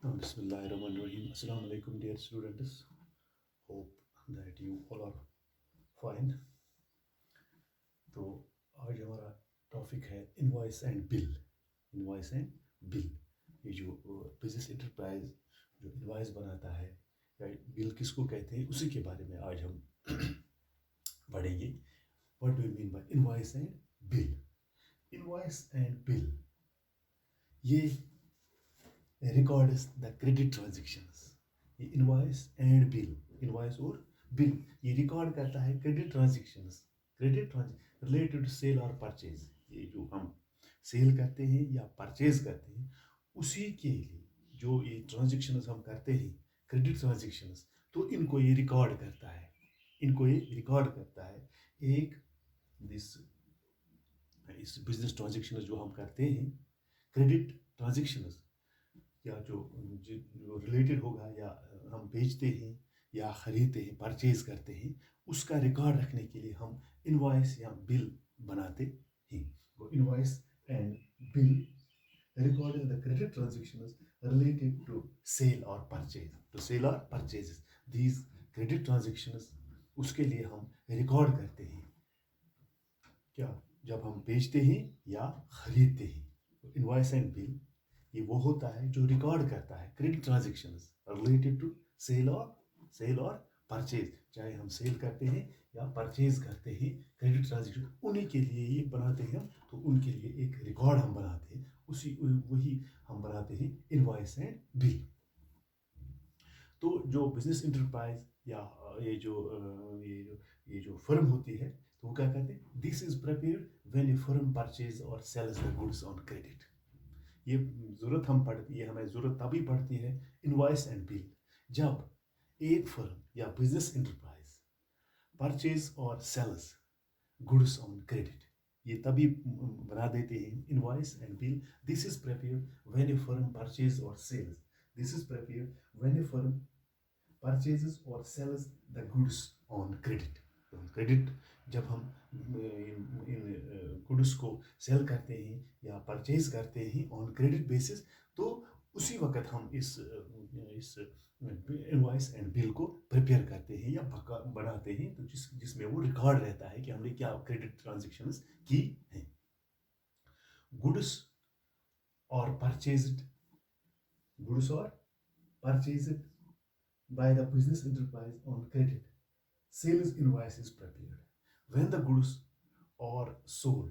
Bismillahirrahmanirrahim. Assalamu alaikum, dear students. Hope that you all are fine. तो आज हमारा topic है invoice and bill. Invoice and bill, ये जो बिजनेस इंटरप्राइज जो इनवॉइस बनाता है या बिल किसको कहते हैं, उसी के बारे में आज हम पढ़ेंगे। What do you mean by invoice and bill? Invoice and bill ये records the credit transactions। ये इनवॉइस एंड बिल, इनवॉइस और बिल ये रिकॉर्ड करता है credit transactions, related to sale और परचेज। ये जो हम सेल करते हैं या परचेज करते हैं, उसी के लिए जो ये ट्रांजेक्शंस हम करते हैं, क्रेडिट ट्रांजेक्शंस, तो इनको ये रिकॉर्ड करता है। इनको ये रिकॉर्ड करता है। एक इस बिजनेस ट्रांजेक्शंस जो हम करते हैं, क्रेडिट ट्रांजेक्शंस या जो रिलेटेड होगा, या हम बेचते हैं या ख़रीदते हैं, परचेज करते हैं, उसका रिकॉर्ड रखने के लिए हम इनवॉइस या बिल बनाते हैं। वो invoice and bill recording the credit transactions related to sale और परचेज, टू सेल और परचेजेस। दीज क्रेडिट ट्रांजेक्शंस, उसके लिए हम रिकॉर्ड करते हैं क्या, जब हम बेचते हैं या ख़रीदते हैं। इनवॉइस एंड बिल ये वो होता है जो रिकॉर्ड करता है credit transactions related to sale और परचेज। चाहे हम सेल करते हैं या परचेज करते हैं, क्रेडिट ट्रांजेक्शन उन्हीं के लिए ये बनाते हैं हम। तो उनके लिए एक रिकॉर्ड हम बनाते हैं, वही हम बनाते हैं इनवॉइस एंड बिल। तो जो बिजनेस इंटरप्राइज या ये जो फर्म होती है, तो वो क्या कहते हैं, this is prepared when a firm purchase और sales the goods on credit. ये हमें ज़रूरत तभी पड़ती है इनवॉइस एंड बिल, जब एक फर्म या बिजनेस इंटरप्राइज परचेज और सेल्स गुड्स ऑन क्रेडिट, ये तभी बना देते हैं invoice and bill. This is prepared when a firm purchase और sales, this is prepared when a firm purchases और sales the goods on credit. Credit जब हम इन गुड्स को सेल करते हैं या परचेज करते हैं ऑन क्रेडिट बेसिस, तो उसी वक्त हम इस इनवॉइस एंड बिल को प्रिपेयर करते हैं या बनाते हैं, तो जिसमें वो रिकॉर्ड रहता है कि हमने क्या क्रेडिट ट्रांजेक्शंस की हैं। गुड्स और purchased by the business enterprise on credit, sales invoice is prepared when the goods are sold।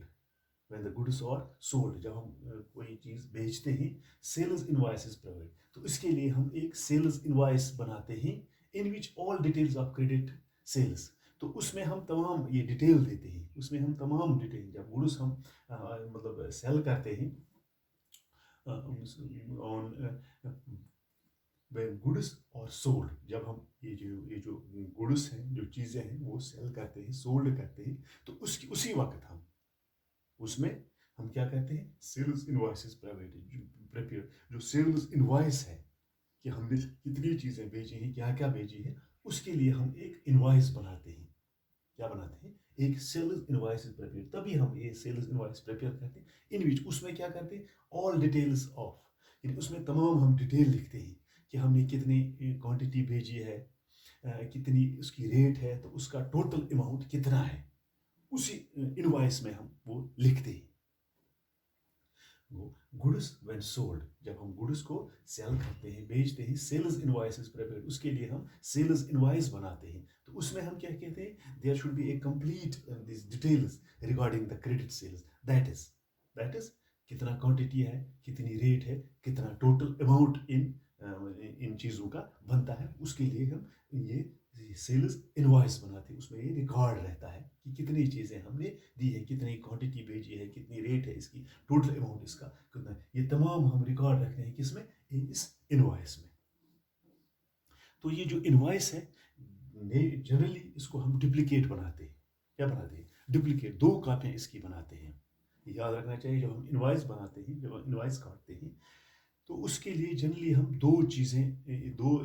जब हम कोई चीज़ बेचते हैं, सेल्स इनवॉइस इज प्रोवाइड। तो इसके लिए हम एक सेल्स इनवॉइस बनाते हैं, in which all details of credit sales. तो उसमें हम तमाम ये डिटेल देते हैं, उसमें हम तमाम डिटेल, जब गुड्स हम मतलब सेल करते हैं ऑन गुड्स और सोल्ड, जब हम ये जो गुड्स हैं, जो चीज़ें हैं, वो सेल करते हैं, सोल्ड करते हैं, तो उसी वक्त हम उसमें हम क्या कहते हैं, सेल्स इनवॉइसेस प्रिपेयर। जो सेल्स इनवॉइस है कि हमने कितनी चीज़ें बेची हैं, क्या क्या बेची है, उसके लिए हम एक इनवॉइस बनाते हैं। क्या बनाते हैं? एक सेल्स इनवॉइस प्रिपेयर। तभी हम ये सेल्स इनवॉइस प्रिपेयर करते हैं, इन विच उसमें क्या करते हैं, ऑल डिटेल्स ऑफ, यानी उसमें तमाम हम डिटेल लिखते हैं कि हमने कितनी क्वांटिटी भेजी है, कितनी उसकी रेट है, तो उसका टोटल अमाउंट कितना है, उसी इनवॉइस में हम वो लिखते हैं। गुड्स व्हेन सोल्ड, जब हम गुड्स को सेल करते हैं, बेचते हैं, सेल्स इनवॉइसेस प्रिपेयर, उसके लिए हम सेल्स इनवॉइस बनाते हैं। तो उसमें हम क्या कहते हैं, there should be a complete this details regarding the credit sales. That is कितना क्वांटिटी है, कितनी रेट है, कितना टोटल अमाउंट इन चीज़ों का बनता है, उसके लिए हम ये सेल्स इनवॉइस बनाते हैं। उसमें ये रिकॉर्ड रहता है कि कितनी चीज़ें हमने दी है, कितनी क्वांटिटी भेजी है, कितनी रेट है इसकी, टोटल अमाउंट इसका कितना, ये तमाम हम रिकॉर्ड रखते हैं किसमें, इस इनवॉइस में। तो ये जो इनवॉइस है, जनरली इसको हम डुप्लीकेट बनाते हैं। क्या बनाते हैं? डुप्लीकेट, 2 कापियाँ इसकी बनाते हैं। याद रखना चाहिए, जब हम इनवॉइस बनाते हैं, जब हम इनवॉइस काटते हैं, तो उसके लिए जनरली हम 2 चीज़ें, 2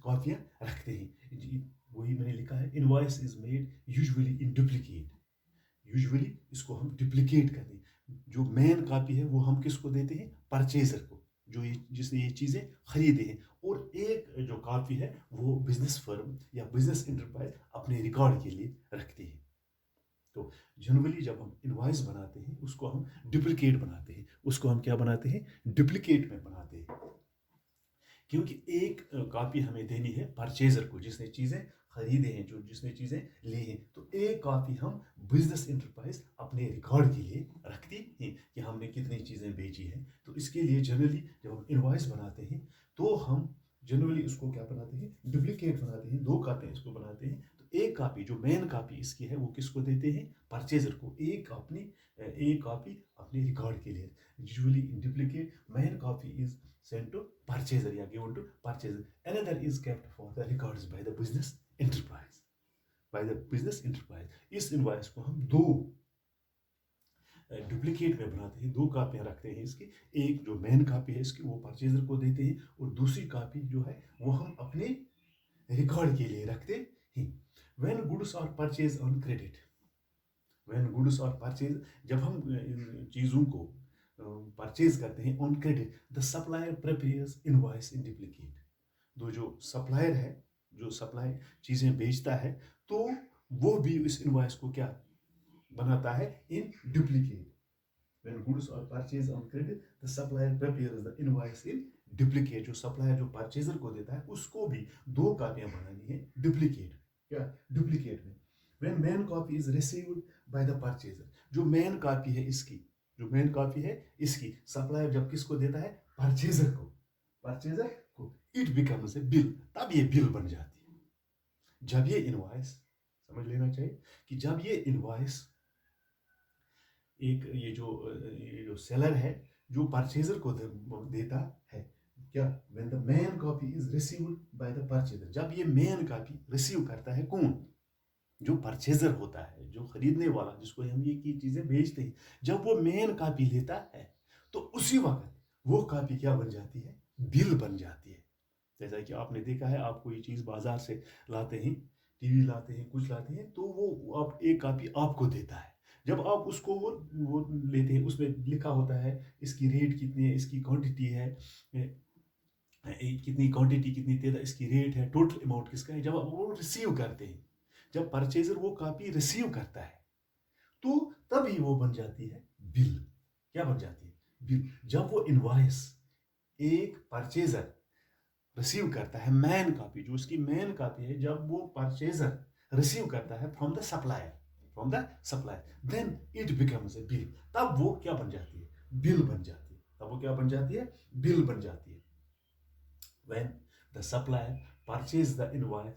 कॉपियाँ रखते हैं। वही मैंने लिखा है, invoice is made usually in duplicate. Usually इसको हम डुप्लीकेट करते हैं। जो मेन कॉपी है वो हम किसको देते हैं? परचेजर को। जो ये जिसने ये चीज़ें खरीदे हैं, और एक जो कापी है वो बिजनेस फर्म या बिजनेस इंटरप्राइज अपने रिकॉर्ड के लिए रखती है। तो जनरली जब हम इनवॉइस बनाते हैं उसको हम डुप्लीकेट बनाते हैं, उसको हम क्या बनाते हैं, डुप्लीकेट में बनाते हैं। क्योंकि एक कॉपी हमें देनी है परचेजर को, जिसने चीज़ें खरीदे हैं, जो जिसने चीज़ें ली हैं, तो एक कॉपी हम बिजनेस इंटरप्राइज अपने रिकॉर्ड के लिए रखती हैं कि हमने कितनी चीज़ें बेची हैं। तो इसके लिए जनरली जब हम इनवॉइस बनाते हैं तो हम जनरली उसको क्या बनाते हैं, डुप्लीकेट बनाते हैं, दो कापियाँ इसको बनाते हैं। तो एक कापी जो मेन कापी इसकी है वो किसको देते हैं, परचेजर को, एक कॉपी अपने रिकॉर्ड के लिए। Usually in duplicate main copy is sent to purchaser, yeah, given to purchaser. Another is kept for the records by the business enterprise. By the business enterprise. इस इनवॉइस को हम दो duplicate में बनाते हैं, दो कापियां रखते हैं इसकी। एक जो मेन कापी है इसकी वो परचेजर को देते हैं, और दूसरी कापी जो है वो हम अपने रिकॉर्ड के लिए रखते हैं। When goods are purchased on credit, when goods are purchased, जब हम इन चीज़ों को परचेज करते हैं on credit, the supplier prepares invoice in duplicate. दो जो सप्लायर है, जो सप्लाई चीज़ें बेचता है, तो वो भी इस इनवॉइस को क्या बनाता है, in duplicate. When goods are purchased on credit, the supplier prepares the invoice in duplicate. जो सप्लायर जो परचेजर को देता है उसको भी दो कापियां बनानी है डुप्लीकेट, क्या, डुप्लीकेट में। When main copy is received by the purchaser, जो मेन कॉपी है इसकी, जो मेन कॉपी है इसकी सप्लायर जब किसको देता है, परचेजर को, परचेजर को, इट बिकम्स ए बिल, तब ये बिल बन जाती है। जब ये इनवॉइस, समझ लेना चाहिए कि जब ये इनवॉइस एक ये जो सेलर है जो परचेजर को देता है, क्या, when the main copy is received by the purchaser, जब ये मेन कॉपी रिसीव करता है कौन, जो परचेजर होता है, जो खरीदने वाला, जिसको हम ये की चीजें बेचते हैं, जब वो मेन कॉपी लेता है तो उसी वक्त वो कॉपी क्या बन जाती है, बिल बन जाती है। जैसा कि आपने देखा है, आप कोई चीज बाजार से लाते हैं, टीवी लाते हैं, कुछ लाते हैं, तो वो आप एक कॉपी आपको देता है। जब आप उसको वो लेते हैं, उसमें लिखा होता है इसकी रेट कितनी है, इसकी क्वांटिटी है, कितनी क्वांटिटी, कितनी तेजा, इसकी रेट है, टोटल अमाउंट किसका है। जब आप वो रिसीव करते हैं, जब परचेजर वो कॉपी रिसीव करता है, तो तभी वो बन जाती है बिल। क्या बन जाती है, बिल। जब वो इनवॉइस एक परचेजर रिसीव करता है, मेन कॉपी जो उसकी मेन कॉपी है, जब वो परचेजर रिसीव करता है from the supplier, then it becomes a bill, तब वो क्या बन जाती है, बिल बन जाती है। तब वो क्या बन जाती है, बिल बन जाती है। when the supplier purchases the invoice,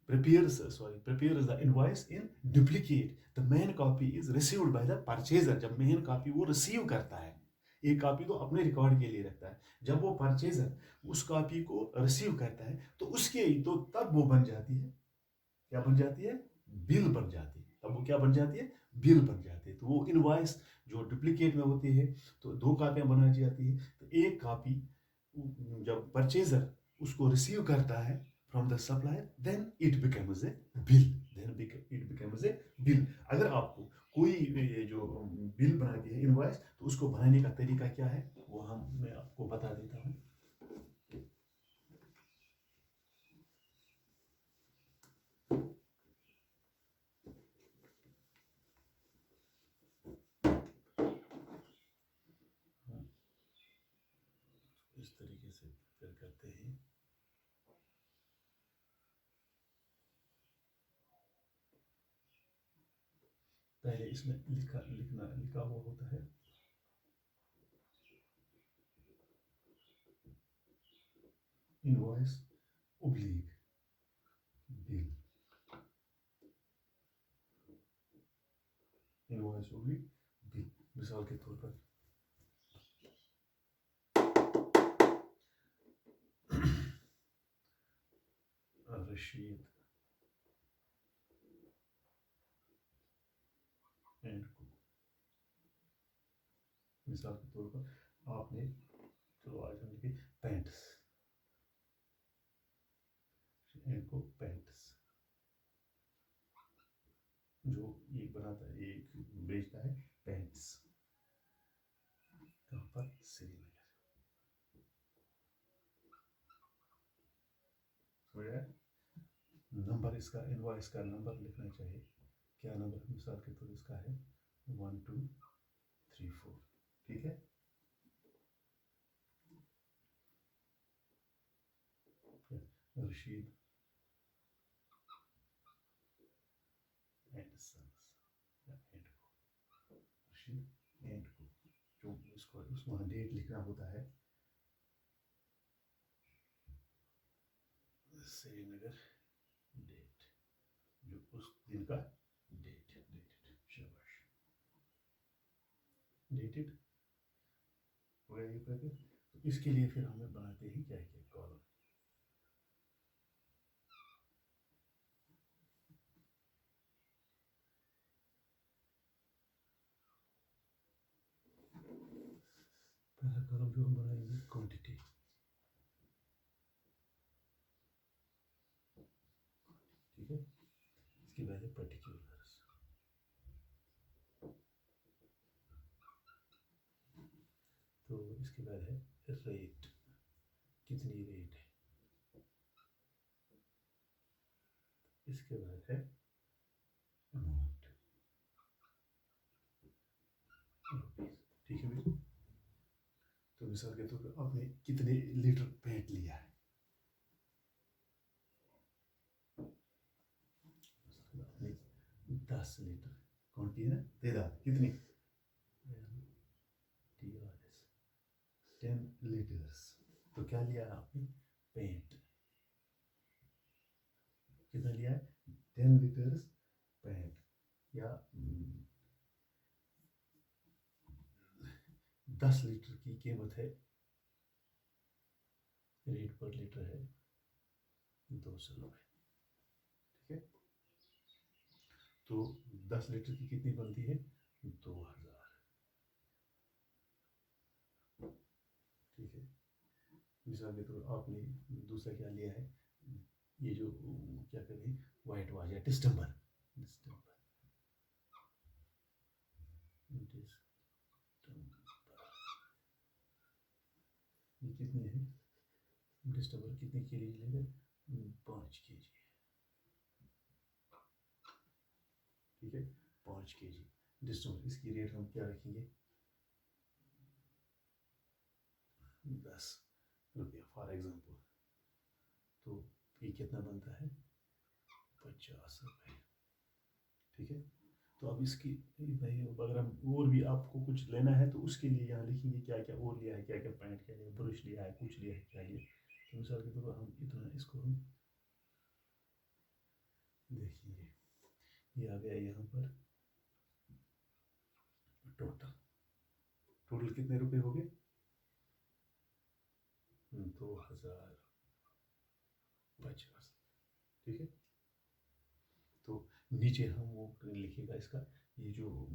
prepares the invoice in duplicate, the main copy is received by the purchaser, जब मेन कॉपी वो रिसीव करता है, एक कॉपी तो अपने रिकॉर्ड के लिए रखता है, जब वो परचेजर उस कॉपी को रिसीव करता है तो उसके तो तब वो बन जाती है, क्या बन जाती है, बिल बन जाती है। तब वो क्या बन जाती है, बिल बन जाती है। तो वो इनवॉइस जो डुप्लीकेट में होती है, तो दो कापियां बनाई जाती है। तो एक कॉपी जब परचेजर उसको रिसीव करता है from the supplier, then it becomes a bill, it becomes a bill. अगर आपको कोई ये जो बिल बनाती है इनवॉइस, तो उसको बनाने का तरीका क्या है वो मैं आपको बता देता हूँ। इस तरीके से फिर करते हैं। पहले इसमें लिखा हुआ होता है invoice oblique bill, invoice oblique bill. मिसाल के तौर पर रशीद एंड को, मिसाल के तौर पर आपने, चलो आज हम लिखे पैंट्स एंड को, पैंट्स, जो एक बनाता है, एक बेचता है पैंट्स, कहाँ पर, श्रीनगर। नंबर इसका इनवॉइस का नंबर लिखना चाहिए। क्या नंबर, मिसाल के तौर इसका है 1234, ठीक है। रशीद एंड सन्स या एंड को, रशीद एंड को, जो इसको उसमें डेट लिखना होता है श्रीनगर डेट, जो उस दिन का डेट, डेटेड, शाबाश, डेटेड हो गया ये पैकेज। तो इसके लिए फिर हमें बनाते हैं क्या क्या कॉलम। पहला कॉलम जो हम बनाएंगे क्वांटिटी, ठीक है। इसके बाद है पर्टिकुलर्स, तो इसके बाद है रेट, कितनी रेट है। इसके बाद है अमाउंट, रुपीज, ठीक है भाई। तो मिसाल के तौर पर आपने कितने लीटर पेंट लिया है, आपने 10 लीटर काउंट किया ना, तादाद कितनी, 10 लीटर्स। तो क्या लिया आपने, पेंट, कितना लिया है, 10 लीटर्स पेंट, या 10 लीटर की कीमत है, रेट पर लीटर है 200 रुपये, ठीक है। तो 10 लीटर की कितनी बनती है, 2000, ठीक है। मिसाल के तौर आपने दूसरा क्या लिया है, ये जो क्या कहते हैं वाइट वाश या डिस्टेंबर, डिस्टेंबर, ये कितनी है, डिस्टेंबर कितने के जी लेंगे, 5 kg, ठीक है, 5 kg डिस्टेंबर। इसकी रेट हम क्या रखेंगे, 10 रुपया फॉर एग्जाम्पल। तो ये कितना बनता है, 50 रुपये, ठीक है। तो अब इसकी भाई अगर हम और भी आपको कुछ लेना है तो उसके लिए यहाँ लिखेंगे क्या क्या और लिया है, क्या क्या पैंट क्या लिया, ब्रश लिया है, कुछ लिया है, क्या लिया। तो मिसाल के तौर पर हम इतना इसको हम देखेंगे, ये आ गया यहाँ पर टोटल, टोटल कितने रुपए हो गए, 2050, ठीक है। तो नीचे हम वो लिखेगा इसका, ये जो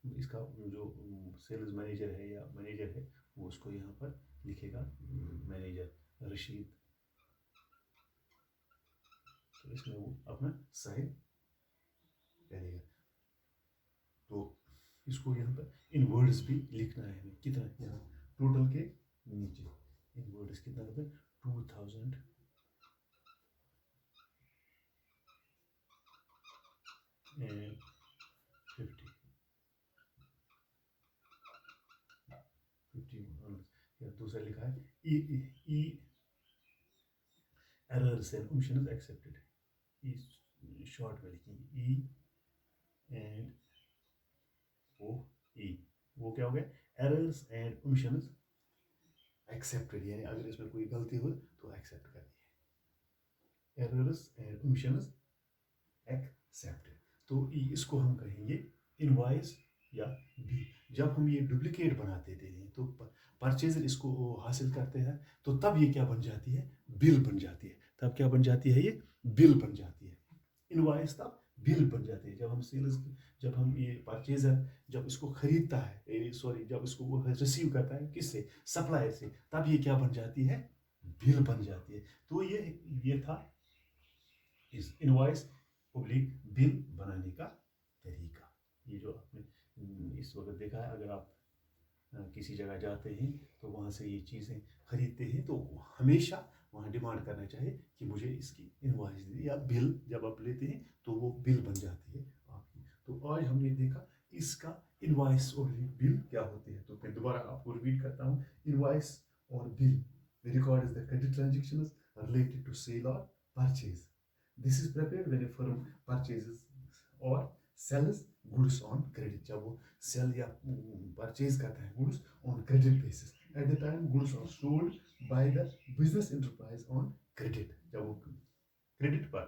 इसका जो सेल्स मैनेजर है या मैनेजर है वो उसको यहाँ पर लिखेगा मैनेजर रशीद, तो इसमें वो अपना साइन करेगा। तो इसको यहाँ पर इन वर्ड्स भी लिखना है हमें, कितना यहाँ टोटल के नीचे इन वर्ड्स कितना होता है, 2050, या दूसरा लिखा है E errors and omissions excepted, E short में लिखेंगे ई एंड ओ ई, वो क्या हो गया, एरर्स एंड ओमिशंस एक्सेप्टेड, यानी अगर इसमें कोई गलती हो तो एक्सेप्ट कर दी है, एरर्स एंड ओमिशंस एक्सेप्टेड। तो इसको हम कहेंगे इनवॉइस या बिल। जब हम ये डुप्लीकेट बनाते थे तो परचेजर इसको हासिल करते हैं तो तब ये क्या बन जाती है, बिल बन जाती है। तब क्या बन जाती है, ये बिल बन जाती है। इनवॉइस तब बिल बन जाती है जब हम सेल्स, जब हम ये परचेजर जब इसको खरीदता है, सॉरी जब इसको वो रिसीव करता है किससे, सप्लायर से, तब ये क्या बन जाती है, बिल बन जाती है। तो ये था इस इनवॉइस पब्लिक बिल बनाने का तरीका। ये जो आपने इस वक्त देखा है, अगर आप किसी जगह जाते हैं तो वहाँ से ये चीज़ें खरीदते हैं तो हमेशा वहाँ डिमांड करना चाहिए कि मुझे इसकी इनवॉइस दीजिए, या बिल जब आप लेते हैं तो वो बिल बन जाती है आपकी। तो आज हमने देखा इसका इनवॉइस और बिल क्या होते हैं। तो मैं दोबारा आपको रिपीट करता हूँ, इनवॉइस और bill, the record is the credit transactions related to sale or purchase. This is prepared when a firm purchases or sells goods on credit. जब वो sell या purchase करता है goods on credit basis, at the time goods are sold by the business enterprise on credit. जब वो credit पर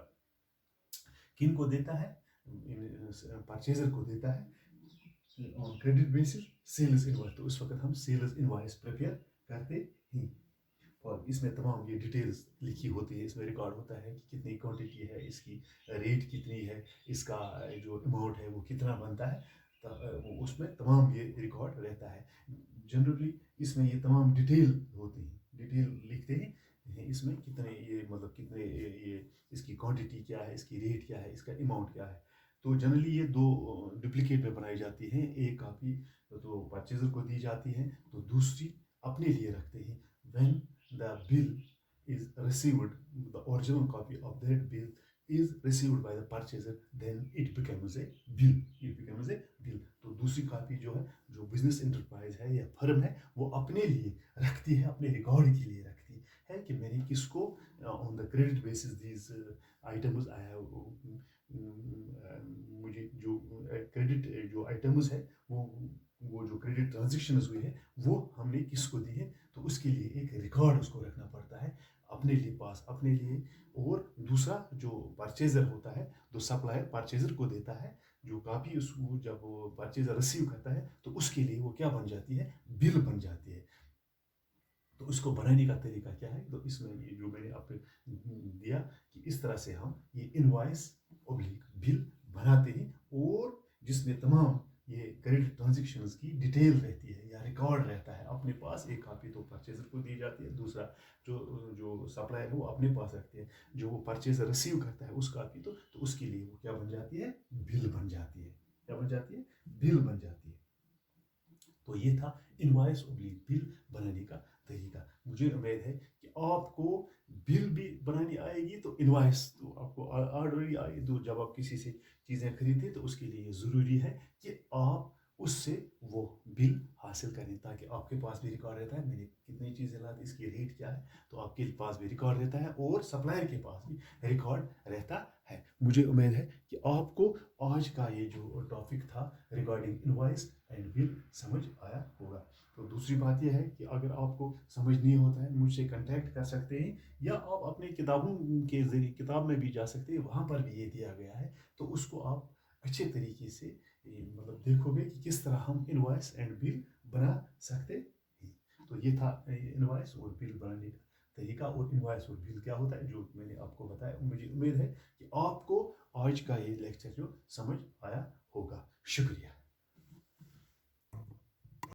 किन को देता है, परचेजर को देता है on credit basis sales invoice, तो उस वक्त हम सेल्स इनवॉइस प्रिपेयर करते हैं। और इसमें तमाम ये डिटेल्स लिखी होती है, इसमें रिकॉर्ड होता है कि कितनी क्वांटिटी है, इसकी रेट कितनी है, इसका जो अमाउंट है वो कितना बनता है, तो उसमें तमाम ये रिकॉर्ड रहता है। जनरली इसमें ये तमाम डिटेल होती है, डिटेल लिखते हैं इसमें कितने ये मतलब कितने ये इसकी क्वांटिटी क्या है, इसकी रेट क्या है, इसका अमाउंट क्या है। तो जनरली ये दो डुप्लीकेट में बनाई जाती हैं, एक कापी तो परचेजर को दी जाती है, तो दूसरी अपने लिए रखते हैं। When the bill is received, the original copy of that bill is received by the purchaser, then it becomes a bill. It becomes a bill. तो दूसरी कॉपी जो है, जो बिजनेस इंटरप्राइज है या फर्म है, वो अपने लिए रखती है, अपने रिकॉर्ड के लिए रखती है कि मैंने किसको on the credit basis these items आया, मुझे जो क्रेडिट जो आइटम्स है वो जो क्रेडिट ट्रांजेक्शन्स हुई है वो हमने किसको दी है, तो उसके लिए एक रिकॉर्ड उसको रखना पड़ता है अपने लिए पास, अपने लिए। और दूसरा जो परचेजर होता है, तो सप्लायर परचेजर को देता है जो कापी, उसको जब वो परचेजर रिसीव करता है तो उसके लिए वो क्या बन जाती है, बिल बन जाती है। तो उसको बनाने का तरीका क्या है, तो इसमें ये जो मैंने आपको दिया कि इस तरह से हम ये इनवॉइस ऑब्लिक बिल बनाते हैं, और जिसमें तमाम ये क्रेडिट ट्रांजेक्शन्स की डिटेल रहती है या रिकॉर्ड रहता है अपने पास। एक कॉपी तो परचेजर को दी जाती है, दूसरा जो जो सप्लायर है वो अपने पास रखते हैं, जो वो परचेजर रिसीव करता है उस कॉपी तो उसके लिए वो क्या बन जाती है, बिल बन जाती है। क्या बन जाती है, बिल बन जाती है। तो ये था इनवॉइस ऑब्लिक बिल बनाने का तरीका। मुझे उम्मीद है कि आपको बिल भी बनानी आएगी, तो इनवॉइस तो आपको ऑलरेडी आएगी। तो जब आप किसी से चीज़ें खरीदते तो उसके लिए ज़रूरी है कि आप उससे वो बिल हासिल करें, ताकि आपके पास भी रिकॉर्ड रहता है मैंने कितनी चीज़ें ला दी, इसकी रेट क्या है, तो आपके पास भी रिकॉर्ड रहता है और सप्लायर के पास भी रिकॉर्ड रहता है। मुझे उम्मीद है कि आपको आज का ये जो टॉपिक था रिगार्डिंग इनवॉइस एंड बिल समझ आया होगा। तो दूसरी बात यह है कि अगर आपको समझ नहीं होता है, मुझसे कांटेक्ट कर सकते हैं, या आप अपनी किताबों के जरिए किताब में भी जा सकते हैं, वहाँ पर भी ये दिया गया है, तो उसको आप अच्छे तरीके से मतलब देखोगे कि किस तरह हम इनवॉइस एंड बिल बना सकते हैं। तो ये था इनवॉइस और बिल बनाने का तरीका, और इनवॉइस और बिल क्या होता है जो मैंने आपको बताया। मुझे उम्मीद है कि आपको आज का ये लेक्चर जो समझ आया होगा। शुक्रिया।